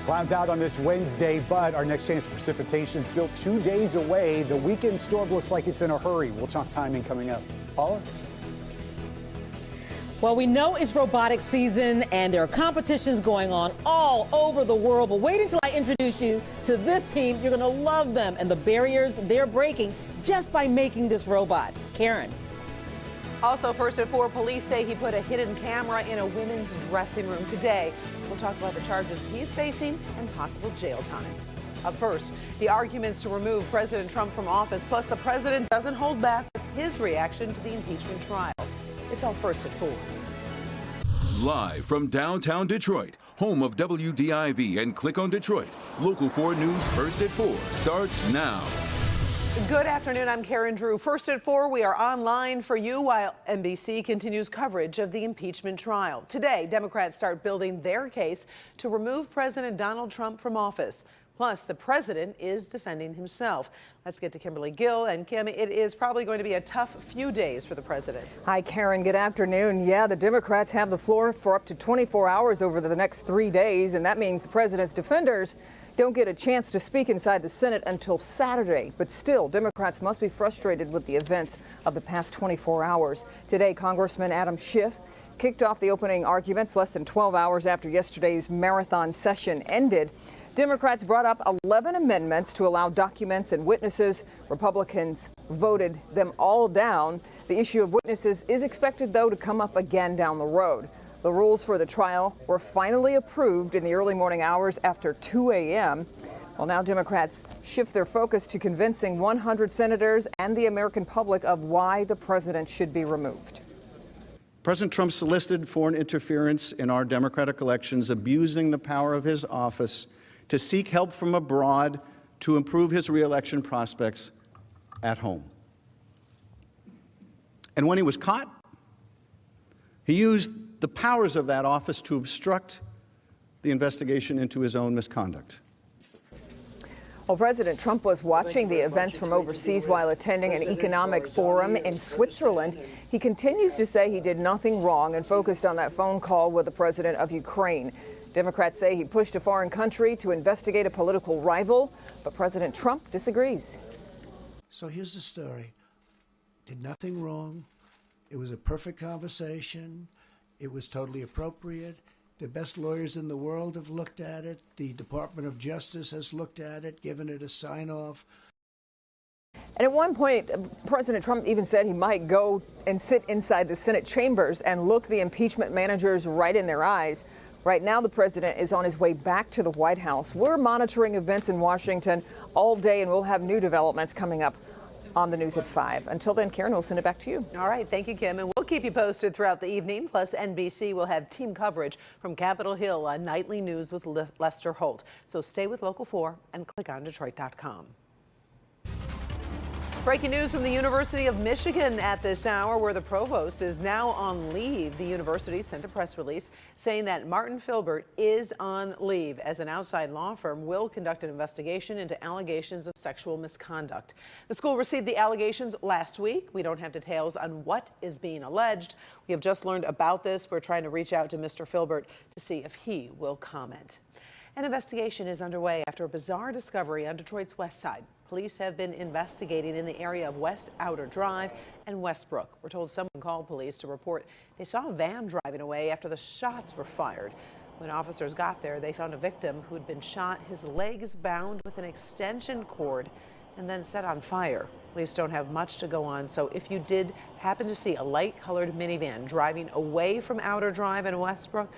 Clouds out on this Wednesday, but our next chance of precipitation still 2 days away. The weekend storm looks like it's in a hurry. We'll talk timing coming up. Paula? Well, we know it's robotic season and there are competitions going on all over the world. But wait until I introduce you to this team. You're going to love them and the barriers they're breaking just by making this robot. Karen. Also, first at 4, police say he put a hidden camera in a women's dressing room today. We'll talk about the charges he's facing and possible jail time. Up first, the arguments to remove President Trump from office, plus the president doesn't hold back with his reaction to the impeachment trial. It's all first at 4. Live from downtown Detroit, home of WDIV and Click on Detroit, Local 4 News First at 4 starts now. Good afternoon, I'm Karen Drew. First at 4, we are online for you while NBC continues coverage of the impeachment trial. Today, Democrats start building their case to remove President Donald Trump from office. Plus, the president is defending himself. Let's get to Kimberly Gill. And Kim, it is probably going to be a tough few days for the president. Hi, Karen. Good afternoon. Yeah, the Democrats have the floor for up to 24 hours over the next 3 days, and that means the president's defenders don't get a chance to speak inside the Senate until Saturday. But still, Democrats must be frustrated with the events of the past 24 hours. Today, Congressman Adam Schiff kicked off the opening arguments less than 12 hours after yesterday's marathon session ended. Democrats brought up 11 amendments to allow documents and witnesses. Republicans voted them all down. The issue of witnesses is expected, though, to come up again down the road. The rules for the trial were finally approved in the early morning hours after 2 a.m. Well, now Democrats shift their focus to convincing 100 senators and the American public of why the president should be removed. President Trump solicited foreign interference in our democratic elections, abusing the power of his office to seek help from abroad to improve his reelection prospects at home. And when he was caught, he used the powers of that office to obstruct the investigation into his own misconduct. Well, President Trump was watching the events from overseas while attending an economic forum in Switzerland. He continues to say he did nothing wrong and focused on that phone call with the president of Ukraine. Democrats say he pushed a foreign country to investigate a political rival, but President Trump disagrees. So here's the story. Did nothing wrong. It was a perfect conversation. It was totally appropriate. The best lawyers in the world have looked at it. The Department of Justice has looked at it, given it a sign-off. And at one point, President Trump even said he might go and sit inside the Senate chambers and look the impeachment managers right in their eyes. Right now, the president is on his way back to the White House. We're monitoring events in Washington all day, and we'll have new developments coming up on the news at 5. Until then, Karen, we'll send it back to you. All right. Thank you, Kim. And we'll keep you posted throughout the evening. Plus, NBC will have team coverage from Capitol Hill on Nightly News with Lester Holt. So stay with Local 4 and click on Detroit.com. Breaking news from the University of Michigan at this hour, where the provost is now on leave. The university sent a press release saying that Martin Filbert is on leave as an outside law firm will conduct an investigation into allegations of sexual misconduct. The school received the allegations last week. We don't have details on what is being alleged. We have just learned about this. We're trying to reach out to Mr. Filbert to see if he will comment. An investigation is underway after a bizarre discovery on Detroit's west side. Police have been investigating in the area of West Outer Drive and Westbrook. We're told someone called police to report they saw a van driving away after the shots were fired. When officers got there, they found a victim who'd been shot, his legs bound with an extension cord, and then set on fire. Police don't have much to go on, so if you did happen to see a light-colored minivan driving away from Outer Drive and Westbrook,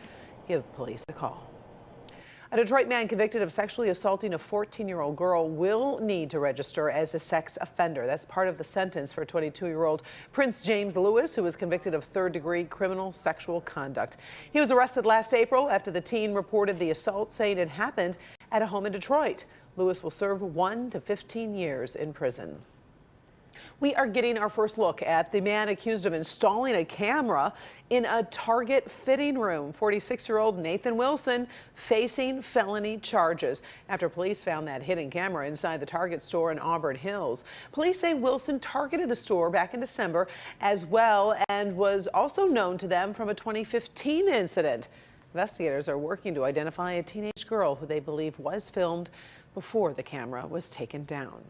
give police a call. A Detroit man convicted of sexually assaulting a 14-year-old girl will need to register as a sex offender. That's part of the sentence for 22-year-old Prince James Lewis, who was convicted of third-degree criminal sexual conduct. He was arrested last April after the teen reported the assault, saying it happened at a home in Detroit. Lewis will serve 1 to 15 years in prison. We are getting our first look at the man accused of installing a camera in a Target fitting room. 46-year-old Nathan Wilson facing felony charges after police found that hidden camera inside the Target store in Auburn Hills. Police say Wilson targeted the store back in December as well and was also known to them from a 2015 incident. Investigators are working to identify a teenage girl who they believe was filmed before the camera was taken down.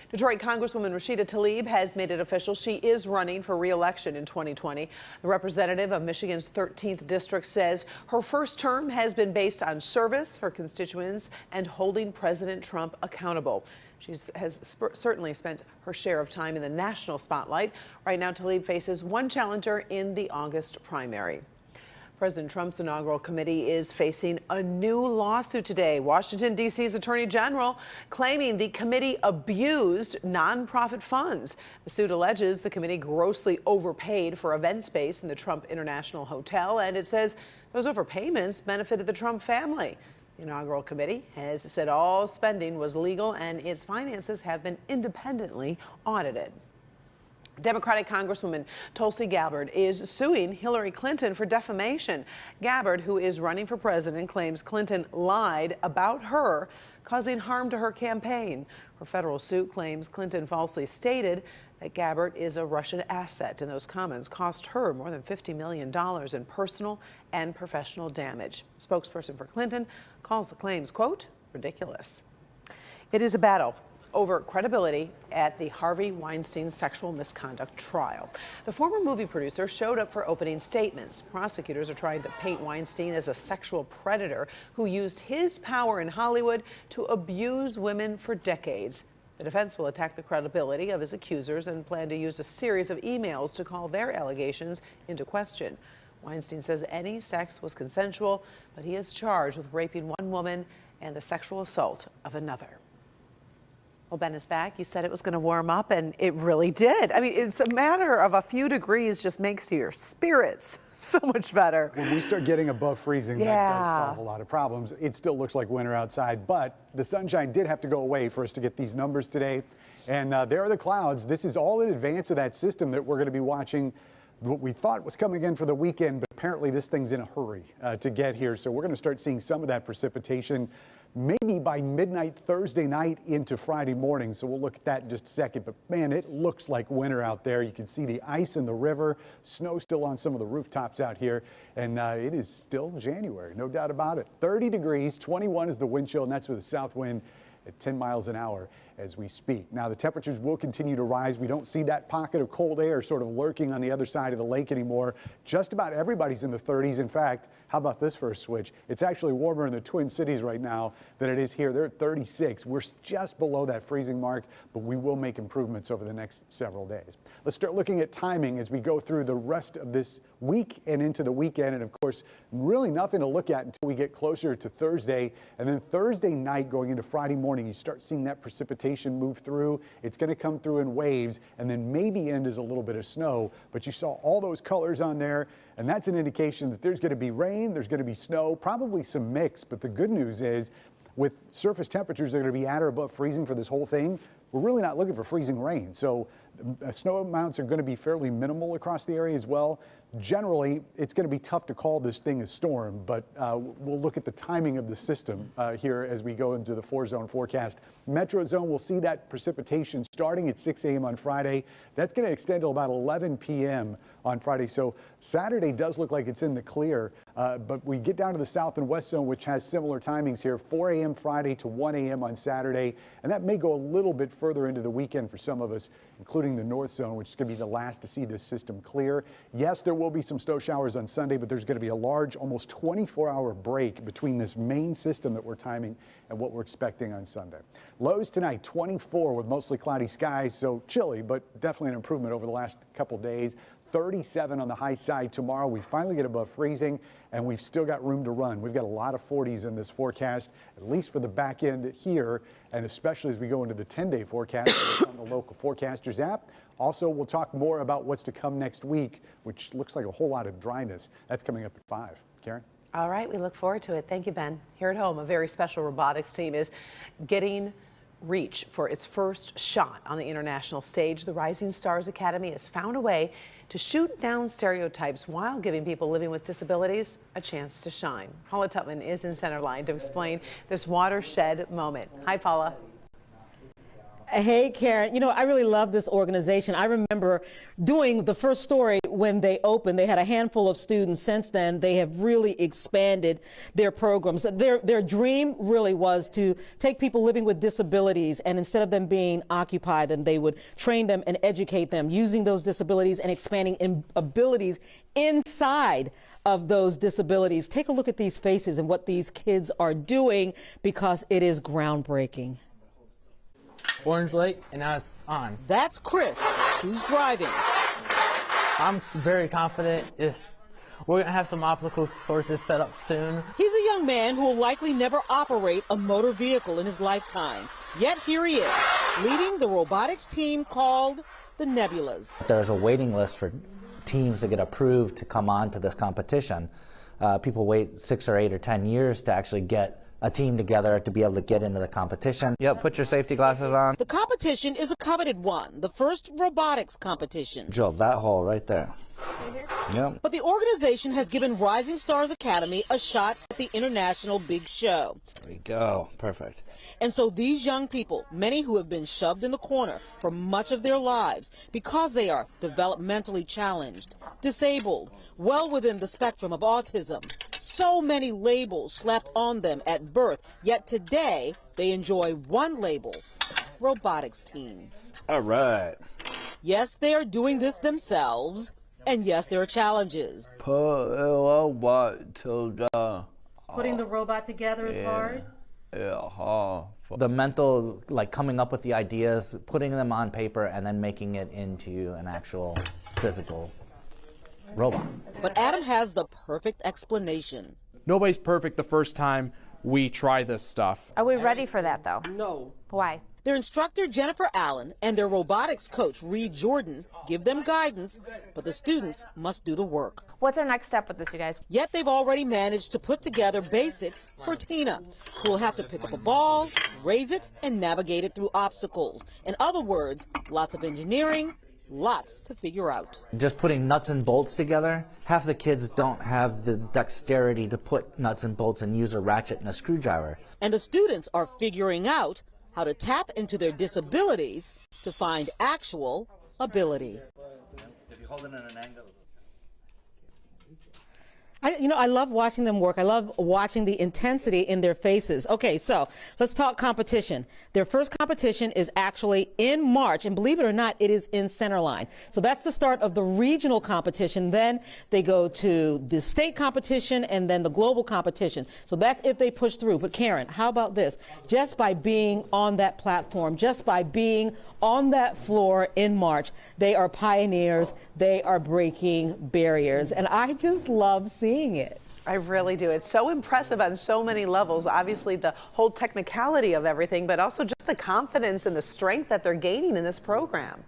Detroit Congresswoman Rashida Tlaib has made it official. She is running for re-election in 2020. The representative of Michigan's 13th district says her first term has been based on service for constituents and holding President Trump accountable. She has certainly spent her share of time in the national spotlight. Right now, Tlaib faces one challenger in the August primary. President Trump's inaugural committee is facing a new lawsuit today. Washington, D.C.'s Attorney General claiming the committee abused nonprofit funds. The suit alleges the committee grossly overpaid for event space in the Trump International Hotel, and it says those overpayments benefited the Trump family. The inaugural committee has said all spending was legal and its finances have been independently audited. Democratic Congresswoman Tulsi Gabbard is suing Hillary Clinton for defamation. Gabbard, who is running for president, claims Clinton lied about her, causing harm to her campaign. Her federal suit claims Clinton falsely stated that Gabbard is a Russian asset, and those comments cost her more than $50 million in personal and professional damage. Spokesperson for Clinton calls the claims, quote, ridiculous. It is a battle over credibility at the Harvey Weinstein sexual misconduct trial. The former movie producer showed up for opening statements. Prosecutors are trying to paint Weinstein as a sexual predator who used his power in Hollywood to abuse women for decades. The defense will attack the credibility of his accusers and plan to use a series of emails to call their allegations into question. Weinstein says any sex was consensual, but he is charged with raping one woman and the sexual assault of another. Well, Ben is back. You said it was going to warm up, and it really did. I mean, it's a matter of a few degrees just makes your spirits so much better. When we start getting above freezing, that does solve a lot of problems. It still looks like winter outside, but the sunshine did have to go away for us to get these numbers today. And there are the clouds. This is all in advance of that system that we're going to be watching. What we thought was coming in for the weekend, but apparently this thing's in a hurry to get here. So we're going to start seeing some of that precipitation maybe by midnight Thursday night into Friday morning. So we'll look at that in just a second. But man, it looks like winter out there. You can see the ice in the river, snow still on some of the rooftops out here. And it is still January, no doubt about it. 30 degrees, 21 is the wind chill, and that's with a south wind at 10 miles an hour as we speak. Now, the temperatures will continue to rise. We don't see that pocket of cold air sort of lurking on the other side of the lake anymore. Just about everybody's in the 30s. In fact, how about this for a switch? It's actually warmer in the Twin Cities right now than it is here. They're at 36. We're just below that freezing mark, but we will make improvements over the next several days. Let's start looking at timing as we go through the rest of this week and into the weekend. And of course, really nothing to look at until we get closer to Thursday. And then Thursday night going into Friday morning, you start seeing that precipitation move through. It's going to come through in waves and then maybe end as a little bit of snow. But you saw all those colors on there, and that's an indication that there's going to be rain, there's going to be snow, probably some mix. But the good news is, with surface temperatures that are going to be at or above freezing for this whole thing, we're really not looking for freezing rain. So snow amounts are going to be fairly minimal across the area as well. Generally, it's going to be tough to call this thing a storm, but we'll look at the timing of the system here as we go into the 4-zone forecast. Metro zone will see that precipitation starting at 6 a.m. on Friday. That's going to extend till about 11 p.m. on Friday. So Saturday does look like it's in the clear, but we get down to the south and west zone, which has similar timings here, 4 a.m. Friday to 1 a.m. on Saturday. And that may go a little bit further into the weekend for some of us, including the north zone, which is going to be the last to see this system clear. Yes, there will be some snow showers on Sunday, but there's going to be a large, almost 24-hour break between this main system that we're timing and what we're expecting on Sunday. Lows tonight, 24 with mostly cloudy skies, so chilly, but definitely an improvement over the last couple days. 37 on the high side tomorrow. We finally get above freezing, and we've still got room to run. We've got a lot of 40s in this forecast, at least for the back end here, and especially as we go into the 10-day forecast on the local forecasters app. Also, we'll talk more about what's to come next week, which looks like a whole lot of dryness. That's coming up at 5. Karen? All right, we look forward to it. Thank you, Ben. Here at home, a very special robotics team is getting reach for its first shot on the international stage. The Rising Stars Academy has found a way to shoot down stereotypes while giving people living with disabilities a chance to shine. Paula Tutman is in Centerline to explain this watershed moment. Hi, Paula. Hey, Karen. You know, I really love this organization. I remember doing the first story when they opened. They had a handful of students. Since then, they have really expanded their programs. Their dream really was to take people living with disabilities, and instead of them being occupied, then they would train them and educate them using those disabilities and expanding abilities inside of those disabilities. Take a look at these faces and what these kids are doing, because it is groundbreaking. Orange light, and now it's on. That's Chris, who's driving. I'm very confident we're going to have some obstacle courses set up soon. He's a young man who will likely never operate a motor vehicle in his lifetime. Yet here he is, leading the robotics team called the Nebulas. There's a waiting list for teams to get approved to come on to this competition. People wait 6 or 8 or 10 years to actually get a team together to be able to get into the competition. Yep, put your safety glasses on. The competition is a coveted one, the first robotics competition. Drill that hole right there. Yep. But the organization has given Rising Stars Academy a shot at the International Big Show. There we go. Perfect. And so these young people, many who have been shoved in the corner for much of their lives because they are developmentally challenged, disabled, well within the spectrum of autism, so many labels slapped on them at birth, yet today they enjoy one label: robotics team. All right. Yes, they are doing this themselves, and yes, there are challenges. Put a robot together. Putting the robot together is hard. The mental, like coming up with the ideas, putting them on paper, and then making it into an actual physical robot. But Adam has the perfect explanation. Nobody's perfect the first time we try this stuff. Are we ready for that, though? No. Why? Their instructor, Jennifer Allen, and their robotics coach, Reed Jordan, give them guidance, but the students must do the work. What's our next step with this, you guys? Yet they've already managed to put together basics for Tina, who will have to pick up a ball, raise it, and navigate it through obstacles. In other words, lots of engineering, lots to figure out. Just putting nuts and bolts together, half the kids don't have the dexterity to put nuts and bolts and use a ratchet and a screwdriver. And the students are figuring out how to tap into their disabilities to find actual ability. If you hold it at an angle. I love watching them work. I love watching the intensity in their faces. Okay, so let's talk competition. Their first competition is actually in March, and believe it or not, it is in Centerline. So that's the start of the regional competition. Then they go to the state competition and then the global competition. So that's if they push through. But Karen, how about this? Just by being on that platform, just by being on that floor in March, they are pioneers. They are breaking barriers. And I just love seeing it. I really do. It's so impressive on so many levels. Obviously, the whole technicality of everything, but also just the confidence and the strength that they're gaining in this program.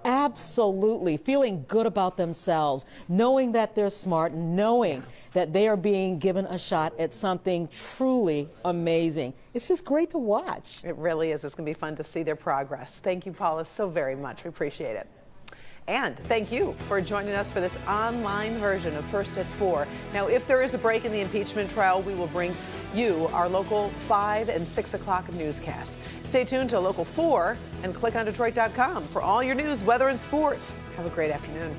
Absolutely. Feeling good about themselves, knowing that they're smart, knowing that they are being given a shot at something truly amazing. It's just great to watch. It really is. It's going to be fun to see their progress. Thank you, Paula, so very much. We appreciate it. And thank you for joining us for this online version of First at 4. Now, if there is a break in the impeachment trial, we will bring you our local 5 and 6 o'clock newscasts. Stay tuned to Local 4 and clickondetroit.com for all your news, weather, and sports. Have a great afternoon.